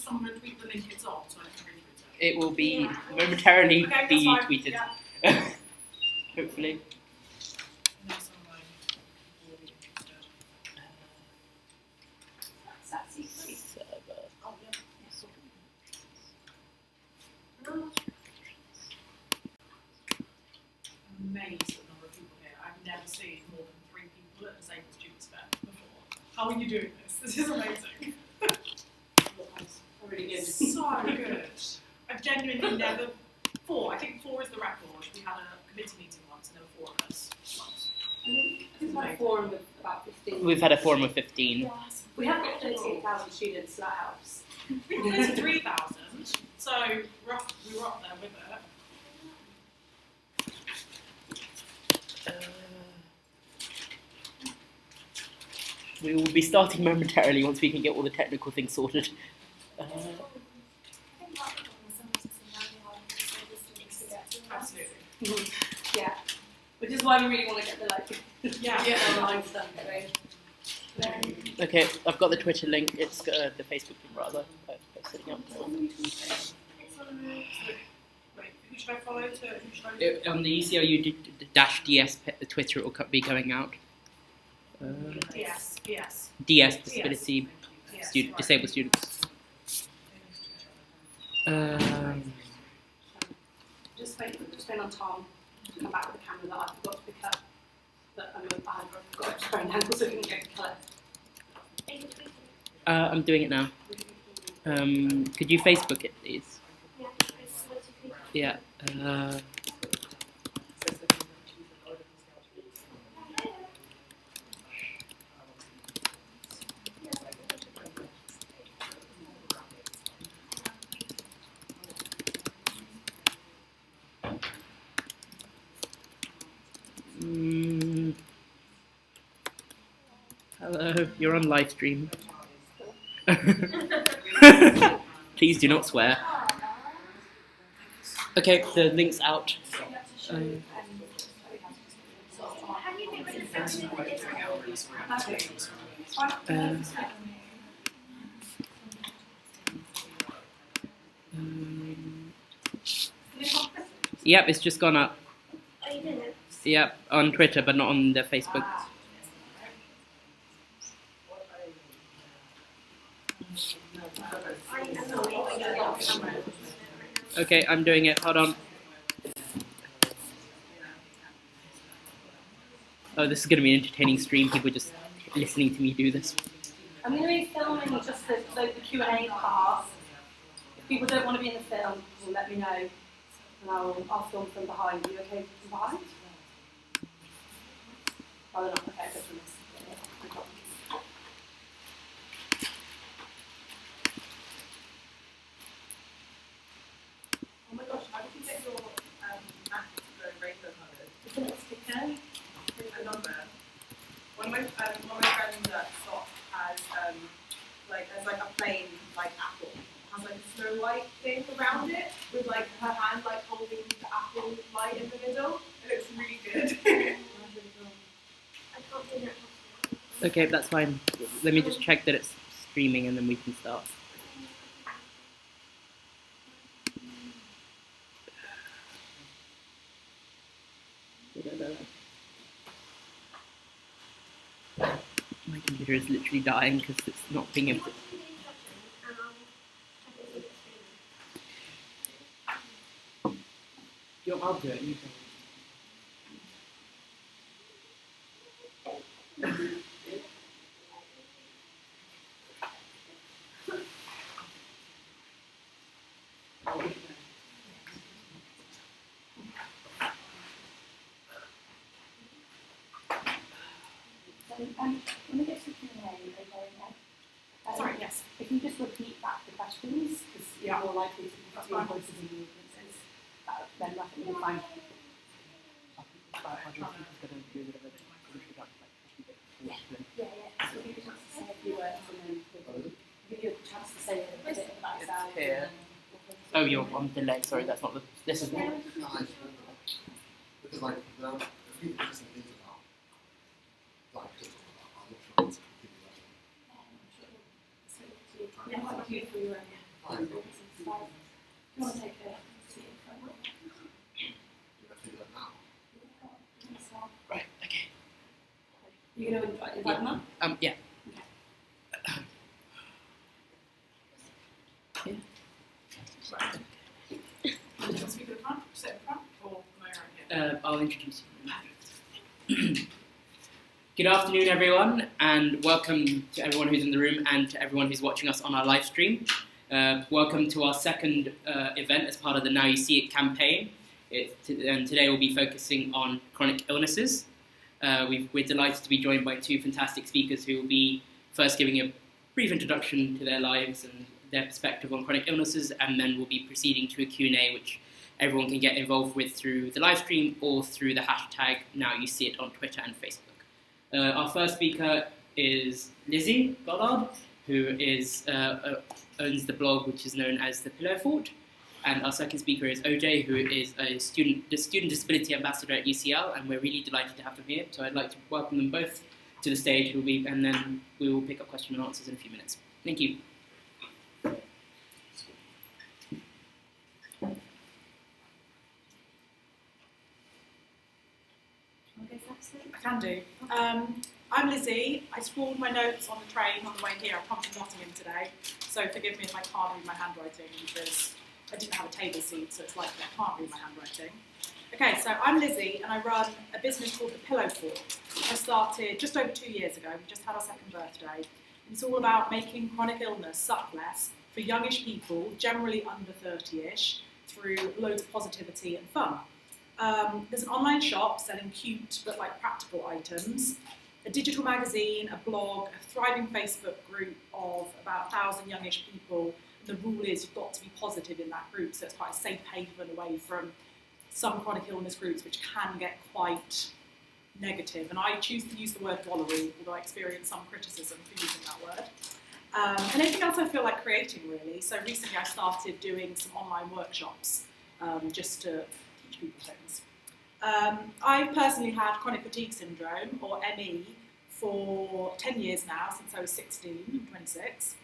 someone tweet the link it's on so I can retweet it? It will be momentarily Okay, be that's fine. tweeted. Yeah. Hopefully. I know some of my people will be interested. That's easy. Server. Oh, yeah. I'm amazed at the number of people here. I've never seen more than 3 people at Disabled Students Network before. How are you doing this? This is amazing. Really good. So good. I've genuinely never. 4. I think 4 is the record. We had a committee meeting once and there were 4 of us. Once. I think we've had a forum of about 15. We've had a forum of 15. Yes. We have got 38,000 students, so that helps. We got 23,000, so we were up there with it. We will be starting momentarily once we can get all the technical things sorted. Absolutely. Yeah. Which is why we really want to get the online stuff going. Okay, I've got the Twitter link. It's the Facebook link rather. Setting up. Wait, who should I follow? Who should I do? On the UCLU -DS Twitter, it will be going out. DS. DS disability Yes, right. disabled students. Just wait on Tom to come back with the camera that I forgot to pick up. But I've got to phone angle so we can get colour. I'm doing it now. Could you Facebook it, please? Yeah. Hello, you're on live stream. Please do not swear. Okay, the link's out. Yep, it's just gone up. Yep, on Twitter, but not on the Facebook. Okay, I'm doing it. Hold on. Oh, this is going to be an entertaining stream. People just listening to me do this. I'm going to be filming just the Q&A part. If people don't want to be in the film, well, let me know. And I'll film from behind. Are you okay from behind? Oh, they're not. Okay, I'll go from this. Oh my gosh, how did you get your Mac to go rainbow colours? Isn't it a sticker? A number. One of my friends at SOC has there's like a plain like apple. Has like a Snow White thing around it with like her hand like holding the apple light in the middle. It looks really good. Okay, that's fine. Let me just check that it's streaming and then we can start. My computer is literally dying because it's not being able to... I'll do it. You can. When we get to Q&A, Sorry, yes. if you just repeat back the questions, because you're more likely to see voices and movements, then I think you'll find. Yeah. So give you a chance to say a few words, and then give you a chance to say a bit about yourself. Here. Oh, you're on delay. Sorry, that's not the... This is... Because like, there are a few interesting things about, like, just I'm not sure it's Yeah, thank you for your You want to take a seat in front? I do that now. Right. Okay. You're going to invite them up? Yeah. Do you want to speak at the front, sit in front, or am I right here? I'll introduce you. Good afternoon, everyone, and welcome to everyone who's in the room and to everyone who's watching us on our live stream. Welcome to our second event as part of the Now You See It campaign. And today we'll be focusing on chronic illnesses. We're delighted to be joined by two fantastic speakers who will be first giving a brief introduction to their lives and their perspective on chronic illnesses, and then we'll be proceeding to a Q&A which everyone can get involved with through the live stream or through the hashtag NowYouSeeIt on Twitter and Facebook. Our first speaker is Lizzie Goddard, who owns the blog which is known as The Pillow Fort. And our second speaker is Oj, who is the student disability ambassador at UCL, and we're really delighted to have them here. So I'd like to welcome them both to the stage, and then we will pick up question and answers in a few minutes. Thank you. I can do. I'm Lizzie. I scrawled my notes on the train on the way here. I've come from Nottingham today, so forgive me if I can't read my handwriting because I didn't have a table seat, so it's likely I can't read my handwriting. Okay, so I'm Lizzie, and I run a business called The Pillow Fort. I started just over 2 years ago. We just had our second birthday. And it's all about making chronic illness suck less for youngish people, generally under 30-ish, through loads of positivity and fun. There's an online shop selling cute but practical items, a digital magazine, a blog, a thriving Facebook group of about 1,000 youngish people. The rule is you've got to be positive in that group, so it's quite a safe haven away from some chronic illness groups which can get quite negative. And I choose to use the word wallery, although I experience some criticism for using that word. And anything else I feel like creating, really. So recently I started doing some online workshops just to teach people things. I've personally had chronic fatigue syndrome, or ME, for 10 years now, since I was 16, 26.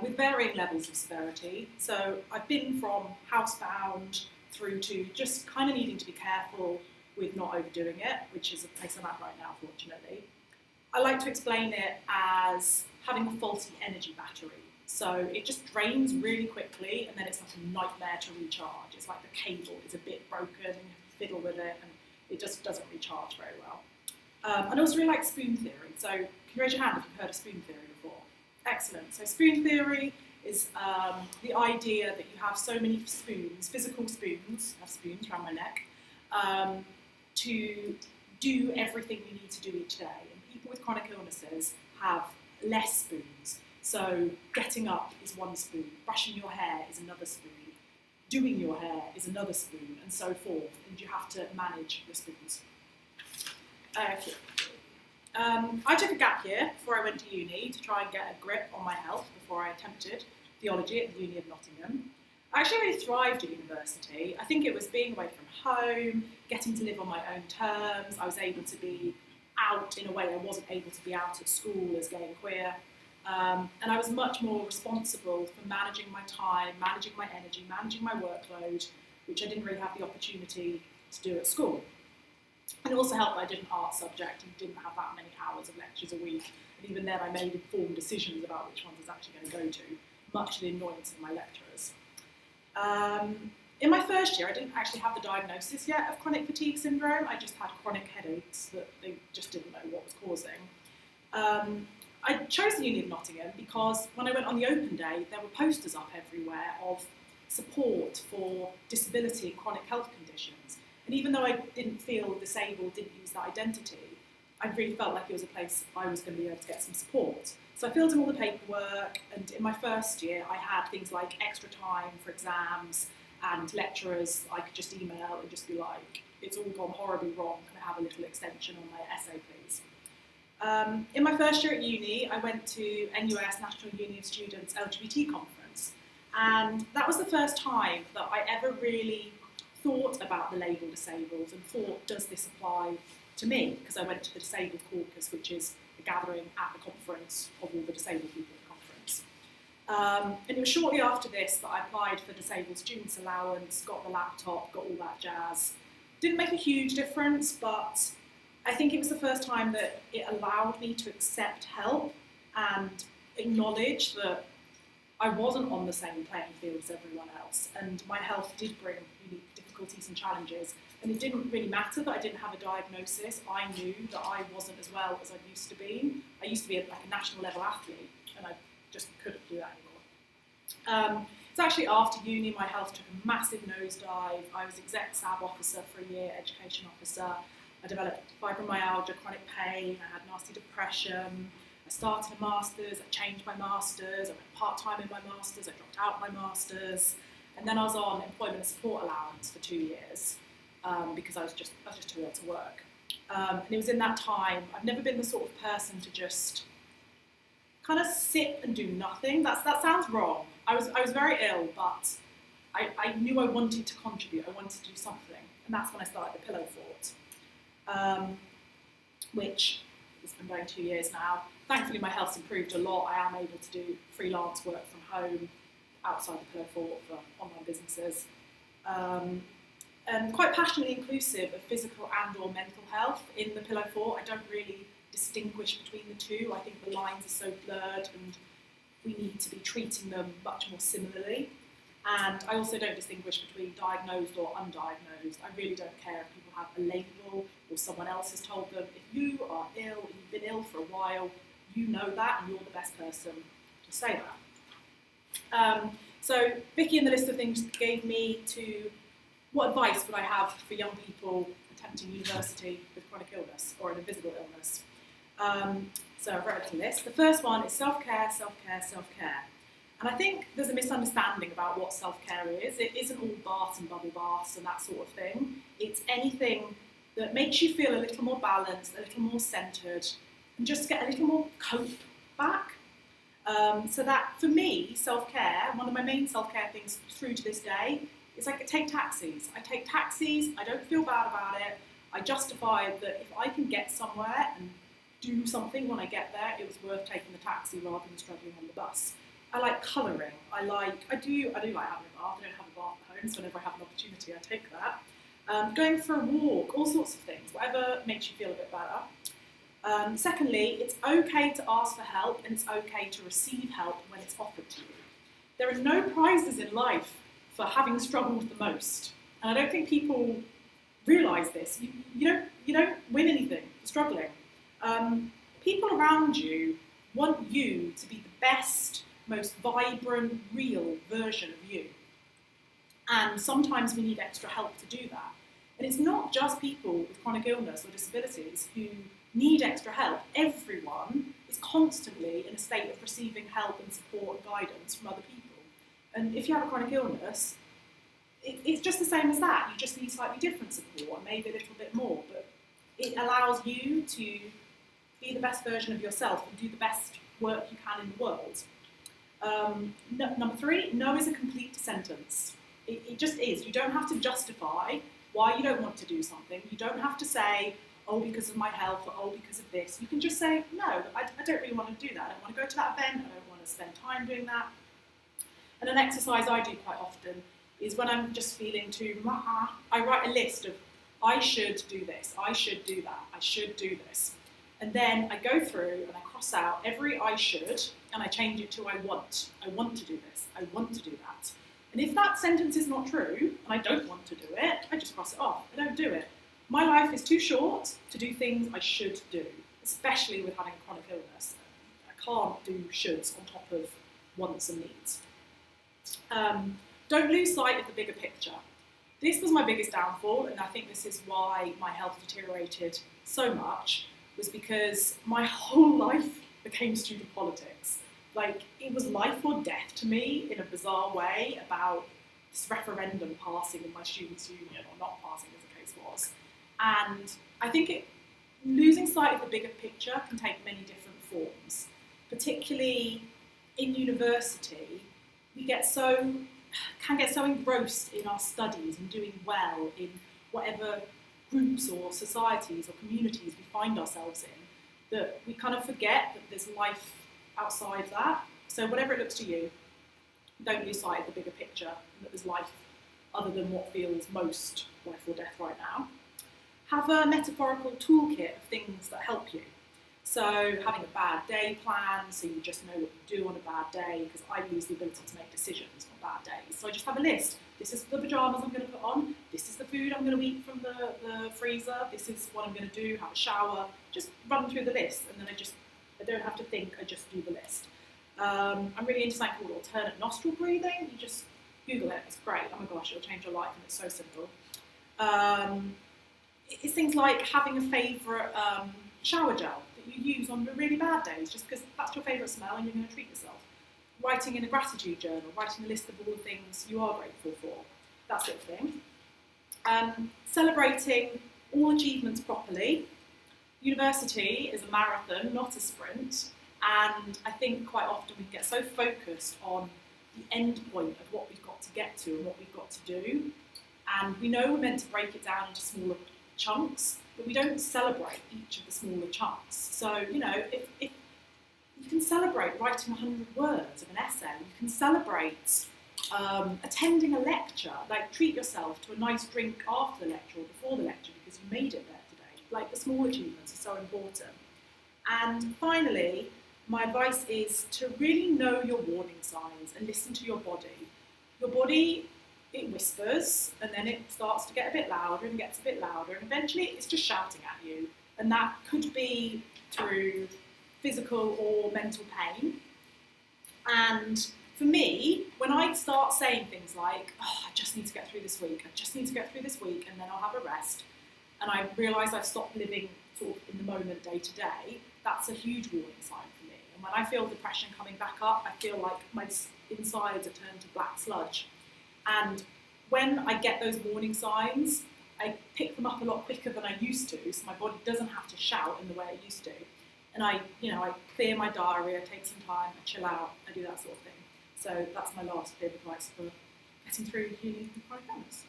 With varying levels of severity. So I've been from housebound through to just kind of needing to be careful with not overdoing it, which is a place I'm at right now, fortunately. I like to explain it as having a faulty energy battery. So it just drains really quickly, and then it's like a nightmare to recharge. It's like the cable is a bit broken, and you have to fiddle with it, and it just doesn't recharge very well. I also really like spoon theory. So can you raise your hand if you've heard of spoon theory before? Excellent. So spoon theory is the idea that you have so many spoons, physical spoons, I have spoons around my neck, to do everything you need to do each day. And people with chronic illnesses have less spoons. So getting up is one spoon, brushing your hair is another spoon, doing your hair is another spoon, and so forth. And you have to manage your spoons. I took a gap year before I went to uni to try and get a grip on my health before I attempted theology at the Uni of Nottingham. I actually really thrived at university. I think it was being away from home, getting to live on my own terms. I was able to be out in a way I wasn't able to be out at school as gay and queer. And I was much more responsible for managing my time, managing my energy, managing my workload, which I didn't really have the opportunity to do at school. And it also helped that I did an art subject and didn't have that many hours of lectures a week. And even then I made informed decisions about which ones I was actually going to go to, much to the annoyance of my lecturers. In my first year, I didn't actually have the diagnosis yet of chronic fatigue syndrome. I just had chronic headaches that they just didn't know what was causing. I chose the Uni of Nottingham because when I went on the open day, there were posters up everywhere of support for disability and chronic health conditions. And even though I didn't feel disabled, didn't use that identity, I really felt like it was a place I was going to be able to get some support. So I filled in all the paperwork, and in my first year I had things like extra time for exams, and lecturers I could just email and just be like, it's all gone horribly wrong, can I have a little extension on my essay please? In my first year at uni, I went to NUS, National Union of Students LGBT conference, and that was the first time that I ever really thought about the label disabled and thought, does this apply to me? Because I went to the Disabled Caucus, which is a gathering at the conference of all the disabled people at the conference. And it was shortly after this that I applied for Disabled Students Allowance, got the laptop, got all that jazz. Didn't make a huge difference, but I think it was the first time that it allowed me to accept help and acknowledge that I wasn't on the same playing field as everyone else, and my health did bring unique difficulties and challenges. And it didn't really matter that I didn't have a diagnosis. I knew that I wasn't as well as I used to be. I used to be like a national level athlete, and I just couldn't do that anymore. It's actually after uni my health took a massive nosedive. I was exec SAB officer for a year, education officer. I developed fibromyalgia, chronic pain, I had nasty depression. I started a master's, I changed my master's, I went part-time in my master's, I dropped out my master's, and then I was on employment and support allowance for 2 years because I was just too ill to work. And it was in that time, I've never been the sort of person to just kind of sit and do nothing. That sounds wrong. I was very ill, but I knew I wanted to contribute, I wanted to do something, and that's when I started the Pillow Fort, which has been going 2 years now. Thankfully, my health's improved a lot. I am able to do freelance work from home outside the Pillow Fort for online businesses. And quite passionately inclusive of physical and or mental health in the Pillow Fort. I don't really distinguish between the two. I think the lines are so blurred and we need to be treating them much more similarly. And I also don't distinguish between diagnosed or undiagnosed. I really don't care if people have a label or someone else has told them, if you are ill, you've been ill for a while, you know that and you're the best person to say that. So Vicky in the list of things gave me to what advice would I have for young people attempting university with chronic illness or an invisible illness. So I've written a list. The first one is self-care, self-care, self-care. And I think there's a misunderstanding about what self-care is. It isn't all baths and bubble baths and that sort of thing. It's anything that makes you feel a little more balanced, a little more centred, and just get a little more cope back. So that, for me, self-care, one of my main self-care things through to this day, is I take taxis. I take taxis, I don't feel bad about it. I justify that if I can get somewhere and do something when I get there, it was worth taking the taxi rather than struggling on the bus. I like colouring. I do like having a bath. I don't have a bath at home, so whenever I have an opportunity, I take that. Going for a walk, all sorts of things, whatever makes you feel a bit better. Secondly, it's okay to ask for help and it's okay to receive help when it's offered to you. There are no prizes in life for having struggled the most, and I don't think people realise this. You don't win anything for struggling. People around you want you to be the best, most vibrant, real version of you. And sometimes we need extra help to do that. And it's not just people with chronic illness or disabilities who need extra help. Everyone is constantly in a state of receiving help and support and guidance from other people. And if you have a chronic illness, it's just the same as that. You just need slightly different support, maybe a little bit more. But it allows you to be the best version of yourself and do the best work you can in the world. Number 3, no is a complete sentence. It just is. You don't have to justify why you don't want to do something. You don't have to say, oh, because of my health, or oh, because of this. You can just say, no, I don't really want to do that. I don't want to go to that event. I don't want to spend time doing that. And an exercise I do quite often is when I'm just feeling too I write a list of, I should do this, I should do that, I should do this. And then I go through and I cross out every I should and I change it to I want. I want to do this, I want to do that. And if that sentence is not true, and I don't want to do it, I just cross it off, I don't do it. My life is too short to do things I should do, especially with having a chronic illness. I can't do shoulds on top of wants and needs. Don't lose sight of the bigger picture. This was my biggest downfall, and I think this is why my health deteriorated so much, was because my whole life became student politics. Like, it was life or death to me in a bizarre way about this referendum passing in my students' union, or not passing as the case was. And I think losing sight of the bigger picture can take many different forms. Particularly in university, we can get so engrossed in our studies and doing well in whatever groups or societies or communities we find ourselves in, that we kind of forget that there's life outside that. So whatever it looks to you, don't lose sight of the bigger picture and that there's life other than what feels most life or death right now. Have a metaphorical toolkit of things that help you. So having a bad day plan, so you just know what you do on a bad day, because I lose the ability to make decisions on bad days. So I just have a list. This is the pyjamas I'm going to put on. This is the food I'm going to eat from the freezer. This is what I'm going to do, have a shower. Just run through the list, and then I don't have to think, I just do the list. I'm really into something called alternate nostril breathing. You just Google it, it's great. Oh my gosh, it'll change your life, and it's so simple. It's things like having a favourite shower gel that you use on really bad days, just because that's your favourite smell and you're going to treat yourself. Writing in a gratitude journal, writing a list of all the things you are grateful for, that sort of thing. Celebrating all achievements properly. University is a marathon, not a sprint, and I think quite often we get so focused on the end point of what we've got to get to and what we've got to do, and we know we're meant to break it down into smaller chunks, but we don't celebrate each of the smaller chunks. So, you know, if you can celebrate writing 100 words of an essay, you can celebrate attending a lecture, like treat yourself to a nice drink after the lecture or before the lecture because you made it there today. Like, the small achievements are so important. And finally, my advice is to really know your warning signs and listen to your body. Your body, it whispers, and then it starts to get a bit louder and gets a bit louder, and eventually it's just shouting at you. And that could be through physical or mental pain. And for me, when I start saying things like, oh, I just need to get through this week, I just need to get through this week, and then I'll have a rest, and I realise I've stopped living sort of in the moment day to day, that's a huge warning sign for me. And when I feel depression coming back up, I feel like my insides are turned to black sludge. And when I get those warning signs, I pick them up a lot quicker than I used to, so my body doesn't have to shout in the way it used to. And I clear my diary, I take some time, I chill out, I do that sort of thing. So that's my last bit of advice for getting through uni with chronic illness.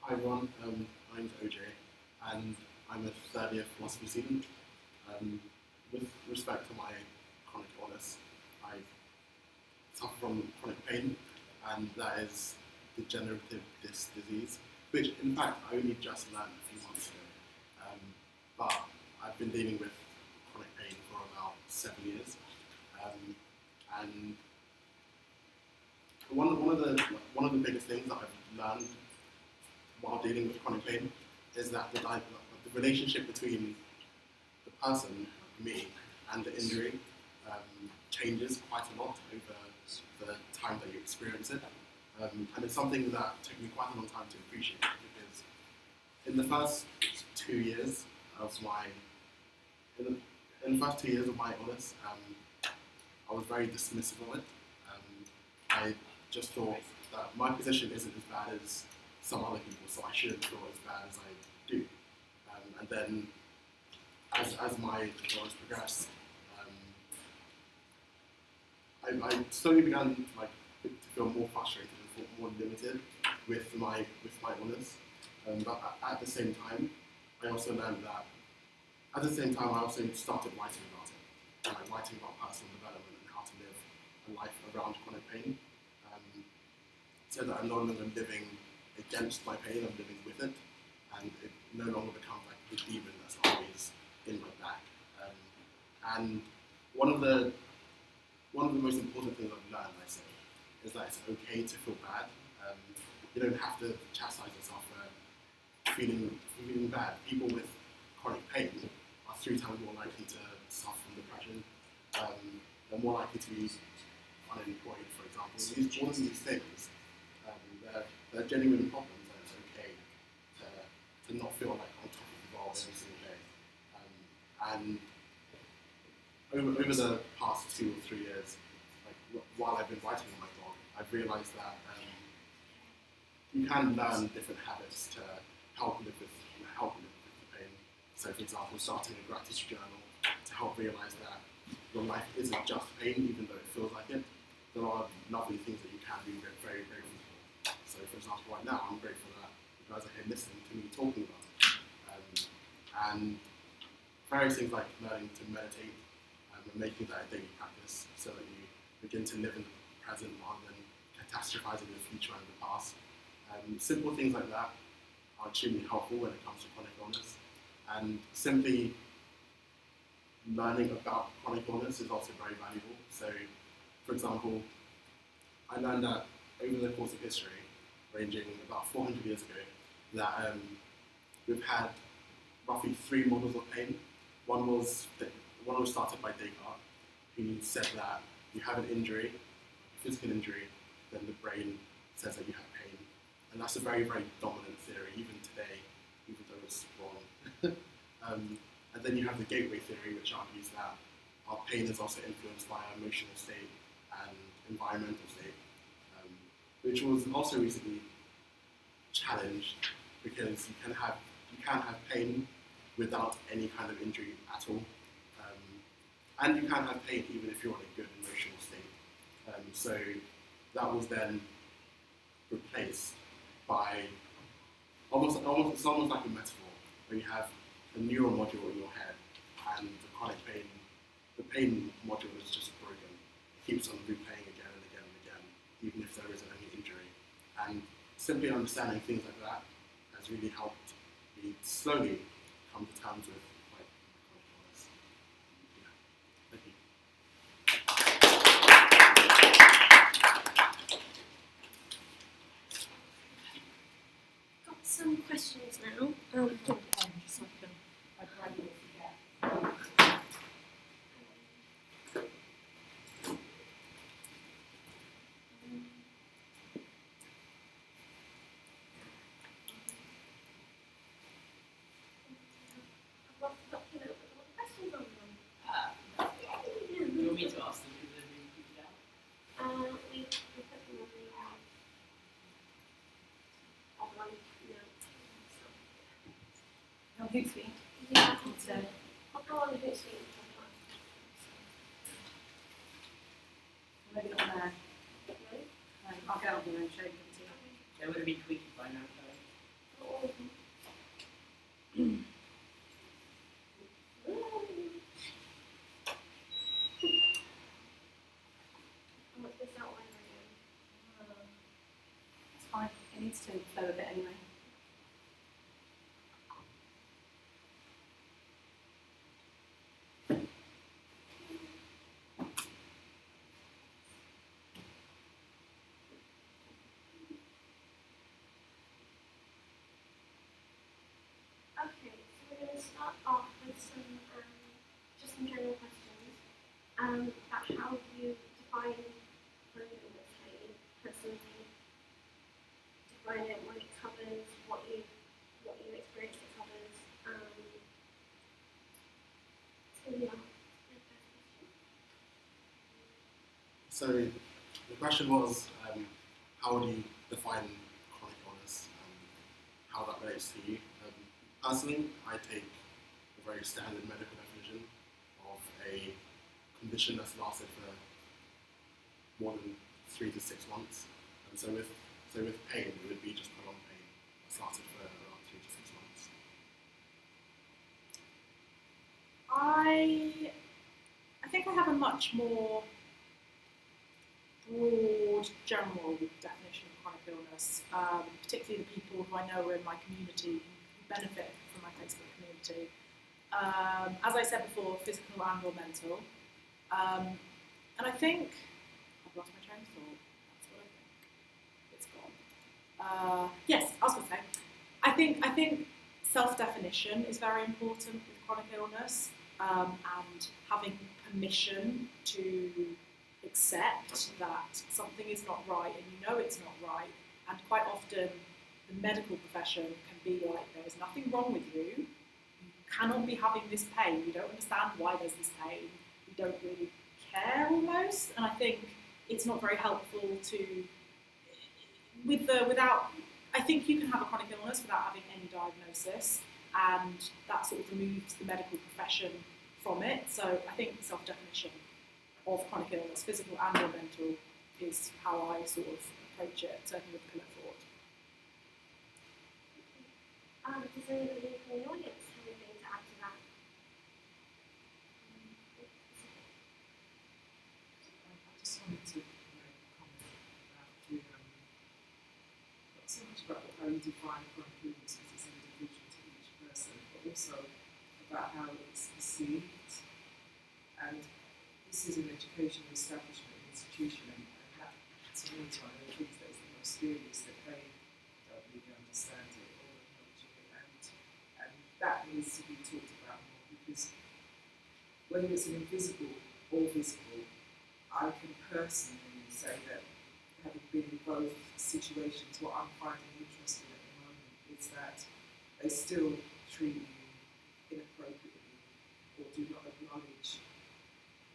Hi everyone, my name's Oj, and I'm a third year philosophy student. With respect to my chronic illness, I suffer from chronic pain, and that is degenerative disc disease, which in fact I only just learned a few months ago. But I've been dealing with chronic pain for about 7 years, and one of the biggest things that I've learned while dealing with chronic pain is that the relationship between the person, me, and the injury changes quite a lot over the time that you experience it. And it's something that took me quite a long time to appreciate, because in the first 2 years of my illness, I was very dismissive of it. I just thought that my position isn't as bad as some other people, so I shouldn't feel as bad as I do. And then, as my illness progressed, I slowly began to feel more frustrated and feel more limited with my illness. But at the same time, I also learned that. At the same time, I also started writing about it, and writing about personal development and how to live a life around chronic pain, so that I'm no longer living against my pain, I'm living with it, and it no longer becomes like the demon that's always in my back. And one of the most important things I've learned, I say, is that it's okay to feel bad. You don't have to chastise yourself for feeling bad. People with chronic pain are 3 times more likely to suffer from depression. They're more likely to be unemployed, for example. All of these things, they're genuine problems, and it's okay to not feel like on top of the ball every single day. And over the past 2 or 3 years, while I've been writing on my blog, I've realised that you can learn different habits to help live with the pain. So, for example, starting a gratitude journal to help realise that your life isn't just pain, even though it feels like it. There are lovely things that you can be very, very grateful for. So, for example, right now, I'm grateful that you guys are here listening to me talking about it. and various things like learning to meditate and making that a daily practice so that you begin to live in the present rather than catastrophizing the future and the past. Simple things like that are extremely helpful when it comes to chronic illness, and simply learning about chronic illness is also very valuable. So, for example, I learned that over the course of history, ranging about 400 years ago, that we've had roughly 3 models of pain. One was started by Descartes, who said that you have an injury, a physical injury, then the brain says that you have pain. And that's a very, very dominant theory, even today, even though it's wrong. And then you have the gateway theory, which argues that our pain is also influenced by our emotional state and environmental state, which was also recently challenged because you can have pain without any kind of injury at all, and you can have pain even if you're in a good emotional state. So that was then replaced by almost it's almost like a metaphor where you have a neural module in your head, and the pain module is just broken. It keeps on replaying again and again and again, even if there isn't any injury. And simply understanding things like that has really helped me slowly come to terms with my chronic illness. Yeah. Thank you. Got some questions now. Just so I gradually forget. I've got a document with all the questions on them. Do you want me to ask them? Because they've been printed out. We put them on the on one note. On Hootsuite. Yeah, So, I'll go on the Hootsuite. maybe not there. I'll go on the road show you. They would have been tweeted by now, though. All of them. What's this outline again? It's fine. It needs to flow a bit anyway. Okay, so we're going to start off with some just some general questions about how you define chronic illness, how you personally define it, what it covers, what you experience it covers. So yeah, the first question. So the question was, how do you define chronic illness and how that relates to you? Personally, I take a very standard medical definition of a condition that's lasted for more than 3 to 6 months. And so with pain, it would be just prolonged pain that's lasted for around 3 to 6 months. I think I have a much more broad, general definition of chronic illness, particularly the people who I know are in my community who benefit from my Facebook community. As I said before, physical and or mental. And I think, I've lost my train of thought, that's what I think. It's gone. Yes, I was going to say, I think self-definition is very important with chronic illness, and having permission to accept that something is not right and you know it's not right, and quite often the medical profession can be like, there is nothing wrong with you, you cannot be having this pain, we don't understand why there's this pain, we don't really care almost, and I think it's not very helpful to, I think you can have a chronic illness without having any diagnosis, and that sort of removes the medical profession from it. So I think self-definition of chronic illness, physical and or mental, is how I sort of approach it, certainly with pillar thought. Does anybody from the audience have anything to we define chronic illness as individual to each person, but also about how it's perceived. And this is an educational establishment, institution, and that, to me, is one of the things that is the most serious, that they don't really understand it or acknowledge it, and that needs to be talked about more, because whether it's an invisible or visible, I can personally say that, having been in both situations, what I'm finding interesting at the moment is that they still treat you inappropriately or do not acknowledge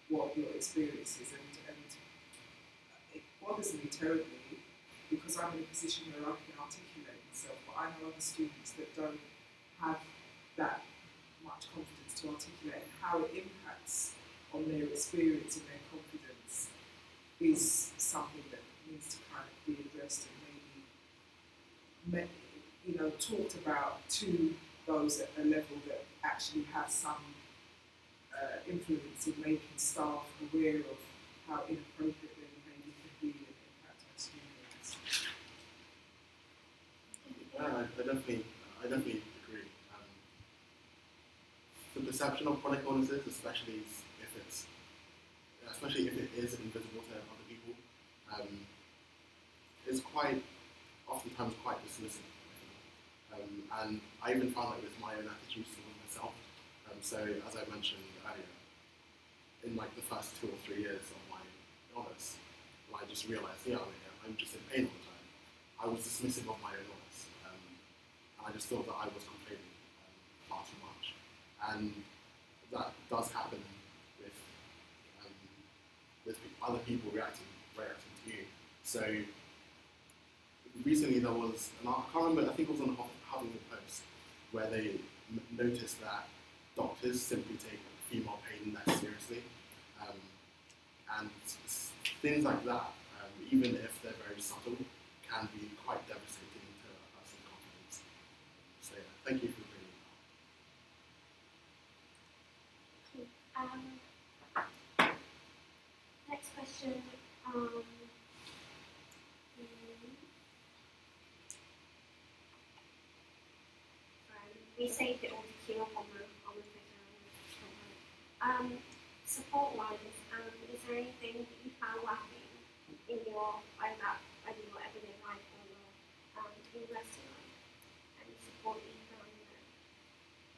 what your experience is, and it bothers me terribly, because I'm in a position where I can articulate myself, but I know other students that don't have that much confidence to articulate, and how it impacts on their experience and their confidence is something that needs to kind of be addressed and maybe, you know, talked about to those at a level that actually have some influence in making staff aware of how inappropriate their behaviour can be and impact on students. I definitely agree. The perception of chronic illnesses, especially if it is invisible to other people, is oftentimes quite dismissive. And I even found that with my own attitudes towards myself. So as I mentioned earlier, in like the first 2 or 3 years of my illness, when I just realised, I'm just in pain all the time, I was dismissive of my own illness. And I just thought that I was complaining far too much. And that does happen with other people reacting to you. So recently there was, and I can't remember, I think it was on the Huffington Post, where they noticed that doctors simply take female pain less seriously. And things like that, even if they're very subtle, can be quite devastating to a person's confidence. So yeah, thank you for bringing that up. Next question. We saved it all to queue up on the Twitter. Support-wise, is there anything that you found lacking in your everyday life or your university life? Any support that you found that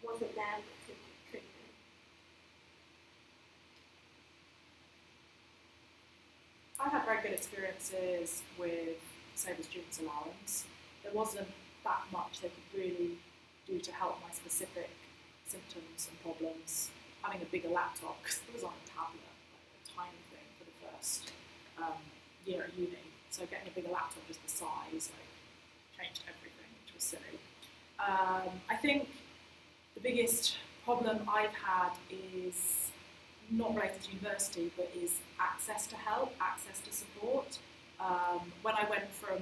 wasn't there but could be? I've had very good experiences with Disabled Students Allowance. There wasn't that much they could really do to help my specific symptoms and problems. Having a bigger laptop, because it was on a tablet, like a tiny thing for the first year at uni. So getting a bigger laptop, just the size, changed everything, which was silly. I think the biggest problem I've had is not related to university, but is access to help, access to support. When I went from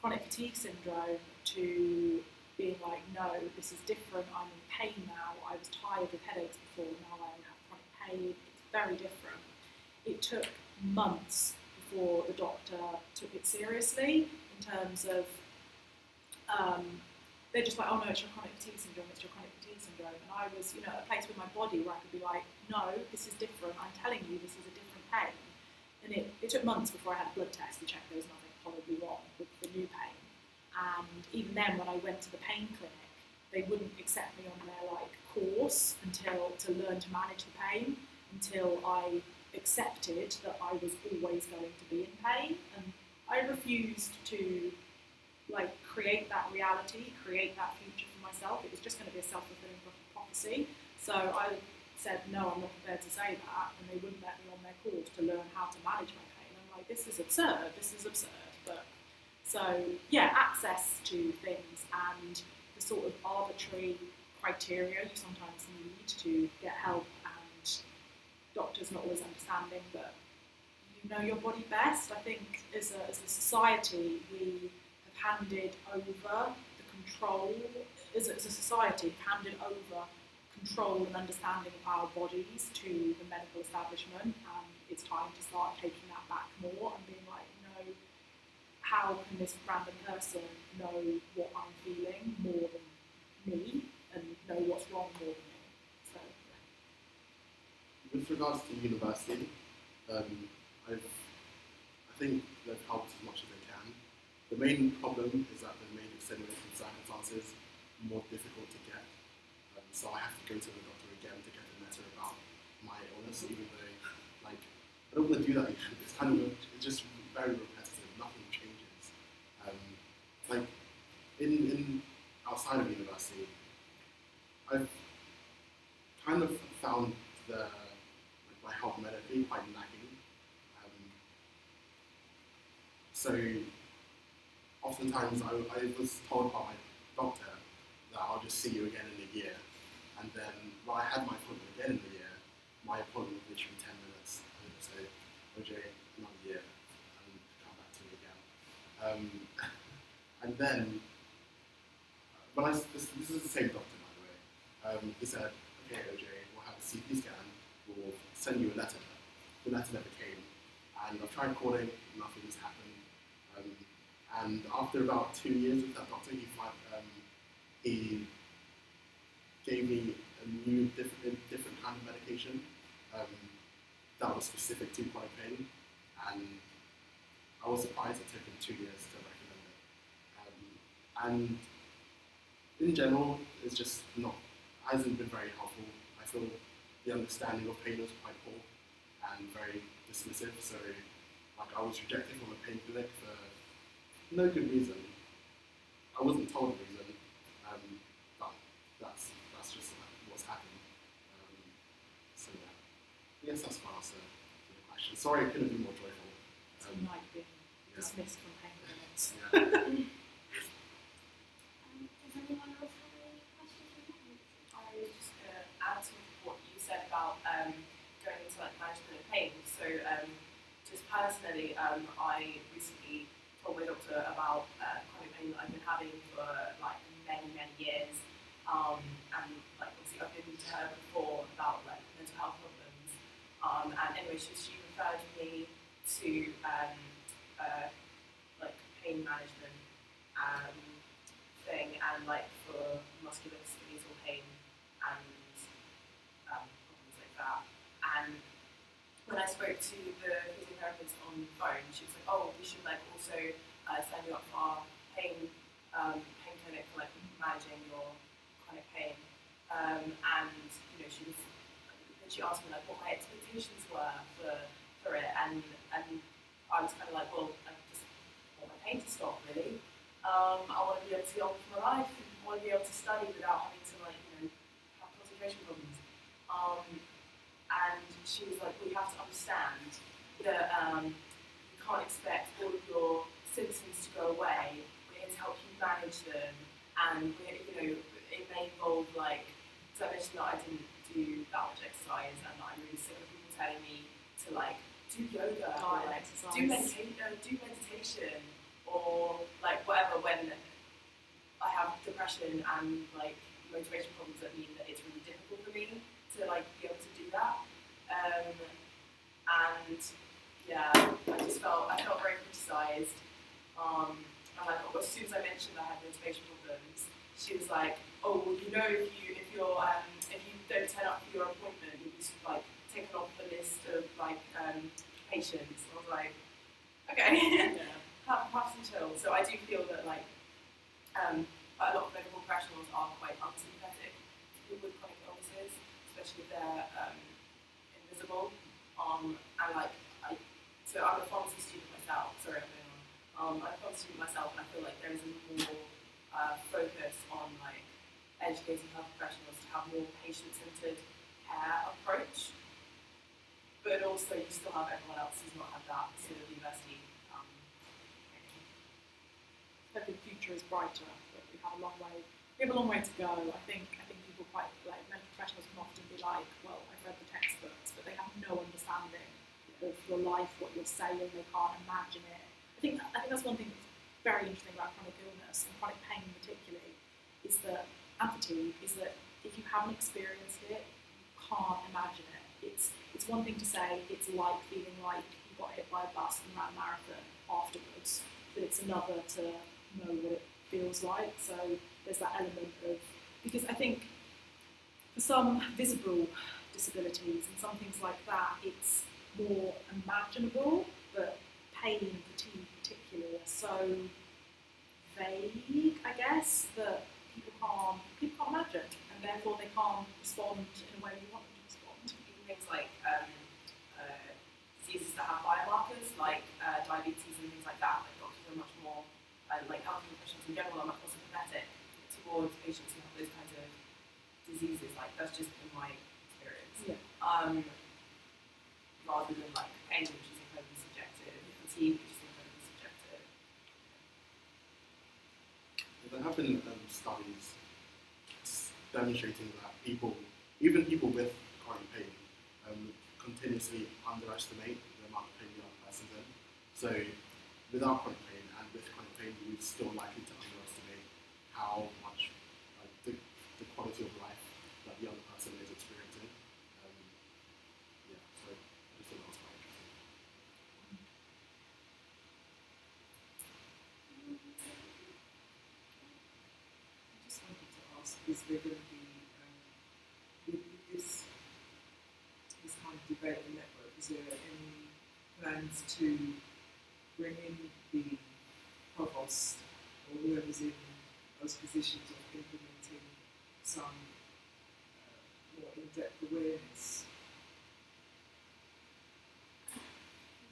chronic fatigue syndrome to being like, no, this is different, I'm in pain now, I was tired with headaches before, now I have chronic pain, it's very different. It took months before the doctor took it seriously, in terms of, they're just like, oh no, it's your chronic fatigue syndrome, it's your chronic fatigue syndrome. And I was, at a place with my body where I could be like, no, this is different, I'm telling you this is a different pain. And it took months before I had a blood test to check there was nothing horribly wrong with the new pain. And even then, when I went to the pain clinic, they wouldn't accept me on their course to learn to manage the pain, until I accepted that I was always going to be in pain. And I refused to create that reality, create that future for myself. It was just going to be a self-fulfilling prophecy. So I said, no, I'm not prepared to say that, and they wouldn't let me on their course to learn how to manage my pain. I'm like, this is absurd, but so yeah, access to things and the sort of arbitrary criteria you sometimes need to get help, and doctors not always understanding that you know your body best. I think as a society we have handed over the control, as a society, handed over control and understanding of our bodies to the medical establishment, and it's time to start taking that back more and being like, no, how can this random person know what I'm feeling more than me and know what's wrong more than me? So, With regards to university, I think they've helped as much as they can. The main problem is that they've made extenuating circumstances more difficult to get. So I have to go to the doctor again to get a letter about my illness, even though, like, I don't want to do that again. It's it's just very repetitive. Nothing changes. Like, in outside of university, I've kind of found my health medically quite lacking. So oftentimes I was told by my doctor that I'll just see you again in a year. And then when I had my appointment again in the year, my appointment was literally 10 minutes. And it would say, Oj, another year, and come back to me again. And then, this is the same doctor, by the way. He said, okay, Oj, we'll have a CT scan, we'll send you a letter. The letter never came. And I've tried calling, nothing's happened. And after about 2 years with that doctor, he gave me a new, different kind of medication that was specific to chronic pain, and I was surprised it took him 2 years to recommend it. And in general, it's just hasn't been very helpful. I feel the understanding of pain was quite poor and very dismissive. So, like, I was rejected from a pain clinic for no good reason. I wasn't told the reason, but that's just what's happened. So yeah, I guess that's my answer to the question. Sorry, I couldn't be more joyful. like being dismissed from pain clinics. Does anyone else have any questions? I was just going to add to what you said about going into like management of pain. So just personally, I recently told my doctor about chronic pain that I've been having for like many years, and like obviously I've been to her before about like mental health problems, and anyway she referred me to like pain management thing, and like for musculoskeletal pain and problems like that. And when I spoke to the physiotherapist on the phone, she was like, "Oh, we should like also sign you up for our pain clinic for like managing your chronic pain." And you know, she asked me like what my expectations were for it, and I was kind of like, well, I just want my pain to stop really. I want to be able to get on with my life. I want to be able to study without having to like have concentration problems. And she was like, well, you have to understand that you can't expect all of your symptoms to go away. We're here to help you manage them, and it may involve like, so I mentioned that I didn't do that much exercise, and that I'm really sick of people telling me to like do yoga or like do meditation or like whatever when I have depression and like motivation problems that mean that it's really difficult for me to like be able to do that. And yeah, I felt very criticised. And like as soon as I mentioned I had motivation problems, she was like, "Oh, well, you know, if you don't turn up for your appointment, you'll be like taken off the list of like patients." I was like, "Okay, have some chill." So I do feel that like a lot of medical professionals are quite unsympathetic to people with chronic illnesses, especially if they're invisible. And like, so I'm a pharmacy student myself. Sorry, I'm going on. I'm a pharmacy student myself, and I feel like there is a more focus on like educating health professionals to have more patient-centered care approach. But also, you still have everyone else who's not had that sort of university training. I hope the future is brighter, but we have a long way. We have a long way to go. I think people quite like medical professionals can often be like, well, I've read the textbooks, but they have no understanding of your life, what you're saying. They can't imagine it. I think that's one thing that's very interesting about chronic illness and chronic pain particularly, is that and fatigue is that if you haven't experienced it, you can't imagine it. It's one thing to say it's like feeling like you got hit by a bus and ran a marathon afterwards, but but it's another to know what it feels like. So there's that element of, because I think for some visible disabilities and some things like that, it's more imaginable, but pain and fatigue in particular are so vague, I guess, that people can't imagine, and therefore they can't respond in a way you want them to respond. Even things like diseases that have biomarkers, like diabetes and things like that, like doctors are much more, like health professionals in general are much more sympathetic towards patients who have those kinds of diseases. Like, that's just in my experience. Yeah. Rather than like pain, which is incredibly subjective, fatigue, which is incredibly subjective. There have been studies demonstrating that even people with chronic pain, continuously underestimate the amount of pain the other person's in. So, without chronic pain and with chronic pain, we're still likely to underestimate how much the quality of life that the other person is experiencing. Yeah, so I just thought that was quite interesting. I just wanted to ask, is there going to be, with this kind of debate and network, is there any plans to bring in the provost or whoever's in those positions of implementing some more in-depth awareness?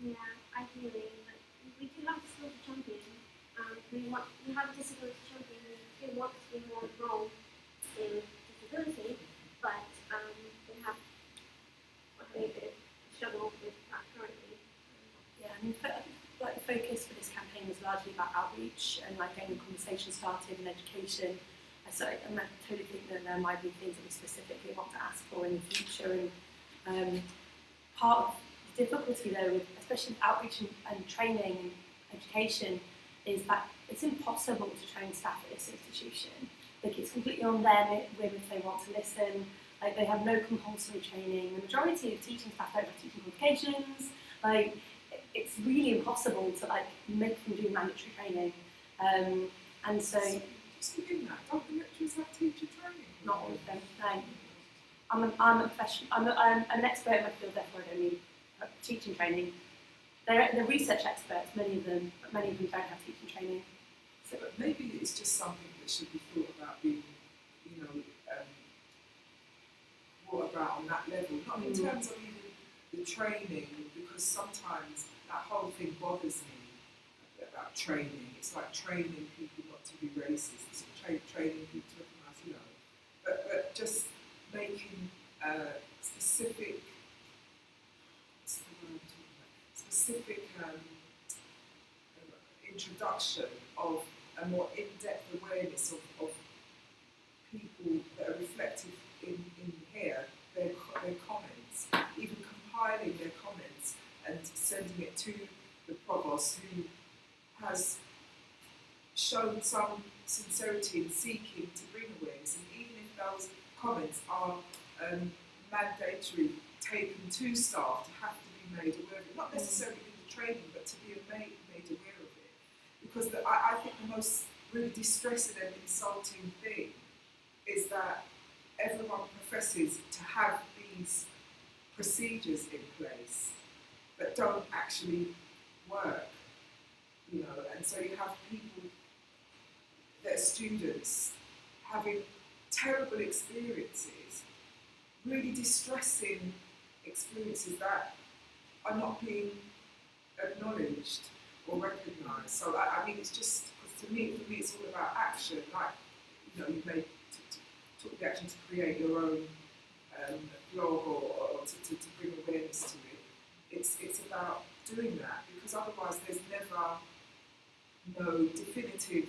Yeah, ideally, but we do have disability champion. We have a disability champion who wants to be more involved in disability, but we have a bit of struggle with that currently. Yeah, I mean, like the focus for this campaign was largely about outreach and like getting conversations started and education. I totally think that there might be things that we specifically want to ask for in the future. And part of the difficulty though, especially with outreach and training and education, is that it's impossible to train staff at this institution. Like, it's completely on them if they want to listen. Like, they have no compulsory training. The majority of teaching staff don't have teaching qualifications. Like, it's really impossible to like make them do mandatory training. And so, Just within that, don't the lecturers have teacher training? not all of them. No. I'm a professional. I'm an expert in my field, therefore I don't need teaching training. They're research experts, many of them, but many of them don't have teaching training. So, But maybe it's just something that should be thought about being, brought about on that level, not in terms of even the training, because sometimes that whole thing bothers me about training. It's like training people not to be racist, it's training people to recognise, but just making specific, what's the word I'm talking about? Specific introduction of a more in-depth awareness of people that are reflective in here, their comments, even compiling their comments and sending it to the provost, who has shown some sincerity in seeking to bring awareness, and even if those comments are mandatory, taken to staff to have to be made aware of it, not necessarily in the training, but to be made aware of it. Because I think the most really distressing and insulting thing is that everyone professes to have these procedures in place that don't actually work, and so you have people that are students having terrible experiences, really distressing experiences that are not being acknowledged or recognised. So I mean, it's just, for me, it's all about action. Like, you may took the action to create your own blog or to bring awareness to it. It's about doing that, because otherwise there's never no definitive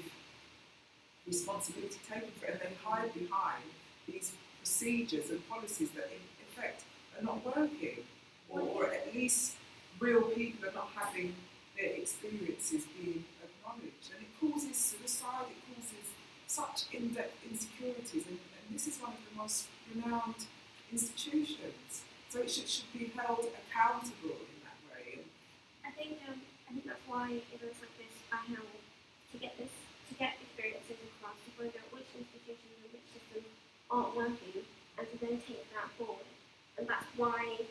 responsibility taken for it, and they hide behind these procedures and policies that in effect are not working, or at least real people are not having their experiences being acknowledged, and it causes suicide, it causes such in-depth insecurities, and this is one of the most renowned institutions, so it should be held accountable in that way. I think I think that's why events like this are held, to get experiences across, to find out which institutions and which systems aren't working, and to then take that forward. And that's why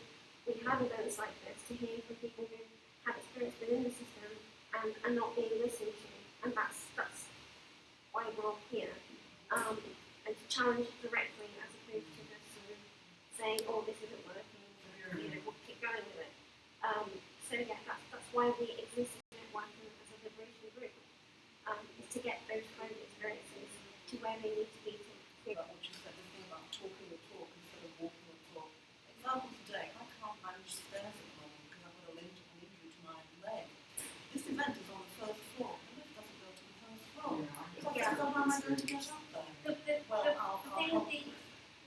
we have events like this, to hear from people who have experience within the system and are not being listened to. And that's why we're all here. And to challenge directly as opposed to just sort of saying, oh, this isn't working, we'll keep going with it. So yeah, that's why we exist as a network and as a liberation group, is to get those home experiences to where they need to be to. Like what you said, the thing about talking the talk instead of walking the talk. Example today, I can't manage stairs at the moment because I've got an injury to my leg. This event is on the first floor. The lift doesn't go to the first floor. So how am I going to get up there? The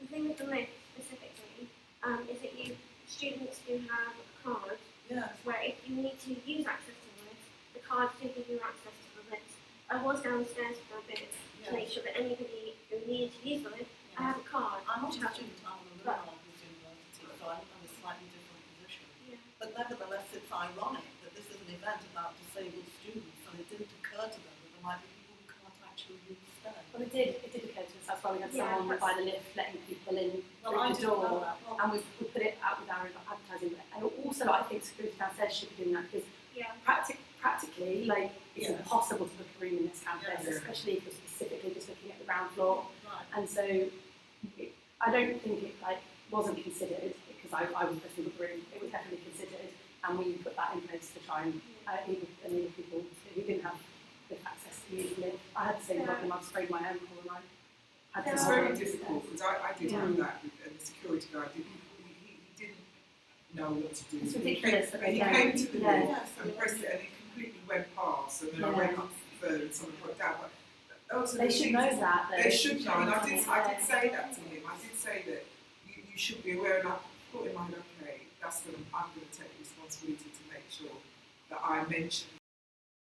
thing with the lift specifically is that students do have a card where if you need to use access to the lift, the cards do give you access to the lift. I was downstairs for a bit to make sure that anybody who needed to use the lift, I have a card. I'm not a student, I'm an alumni of this university, so I'm in a slightly different position. Yeah. But nevertheless, it's ironic that this is an event about disabled students, and it didn't occur to them that there might be people who can't actually use stairs. Well, it did occur to us. That's why we had someone by the lift letting people in Well, through I the didn't know door, that. Well, and we put it out with our advertising. And also, I think security downstairs should be doing that because practically, like, it's impossible to book a room in this campus, especially if you're specifically just looking at the ground floor. Right. And so, I don't think it wasn't considered because I was supposed to book a room. It was definitely considered, and we put that in place to try and enable people who didn't have lift access to use the lift. I had the same problem. I sprained my ankle and I had to. It's very difficult because I did have that, and the security guard he didn't know what to do. It's ridiculous. He came to the lift and pressed it, and it completely went past. And then I went up further, and someone went down. But those are They the should things know that. They should know, and I did say that to him. I did say that you should be aware, and I thought in my head, okay, I'm going to take responsibility to make sure that I mention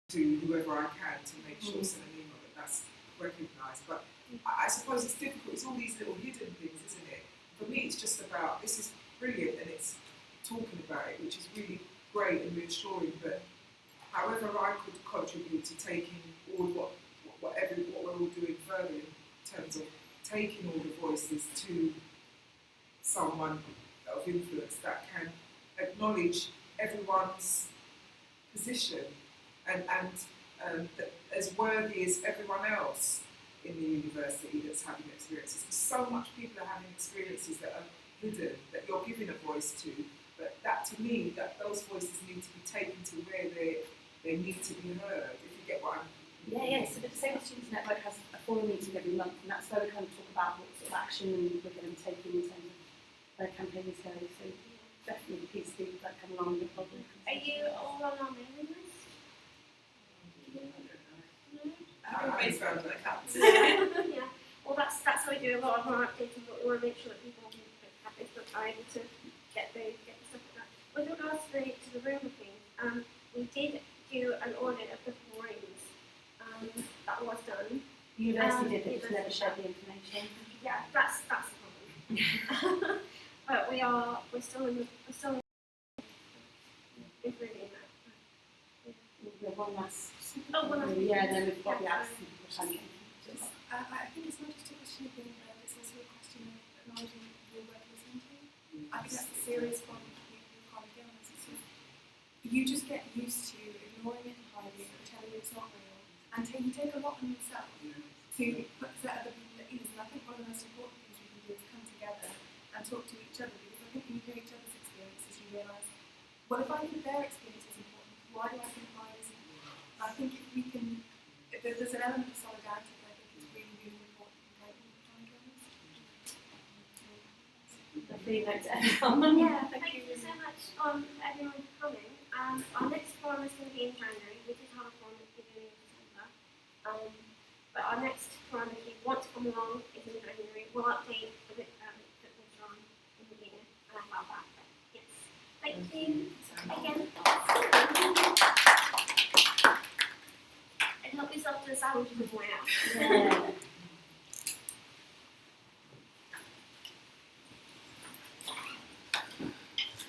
to whoever I can to make sure send an email that's recognised. But I suppose it's difficult. It's all these little hidden things, isn't it? For me, it's just about, this is brilliant and it's talking about it, which is really great and reassuring. But however I could contribute to taking all what we're all doing further in terms of taking all the voices to someone of influence that can acknowledge everyone's position and as worthy as everyone else in the university that's having experiences. Because so much people are having experiences that are hidden, that you're giving a voice to, but that to me, that those voices need to be taken to where they need to be heard, if you get what I'm Yeah. So the Disabled Students Network has a forum meeting every month, and that's where we kind of talk about what sort of action we're going to be taking in terms of where campaigns go. So definitely please do come along with the problem. Are you all on our mailing list? I found that happens. Yeah. Well, that's how we do a lot of our updating, but we want to make sure that people who have Facebook are able to get the stuff like that. With regards to the room bookings, we did do an audit of the four rooms. That was done. The university did, they just never shared the information. Yeah, that's the problem. But we're still improving that. We have one last. One last. Yeah, and then we've got the apps. I think it's not just a question of being heard, it's also a question of acknowledging your work listening to. I think that's a serious point with chronic illness. You just get used to ignoring it and hiding it, pretending it's not real, until you take a lot on yourself to set other people at ease. And I think one of the most important things we can do is come together and talk to each other, because I think when you hear each other's experiences, you realise, well, if I think their experience is important, why do I think mine isn't? I think if there's an element of solidarity that I think is really, really important in coping with chronic illness. Yeah, thank you so much everyone for coming. Our next forum is going to be in January. We did have a forum at the beginning of December. But our next forum, if you want to come along, is in January. We'll update a bit later on in the year about that. But yes, thank you again. And help yourself to the sandwich on the way out. Yeah.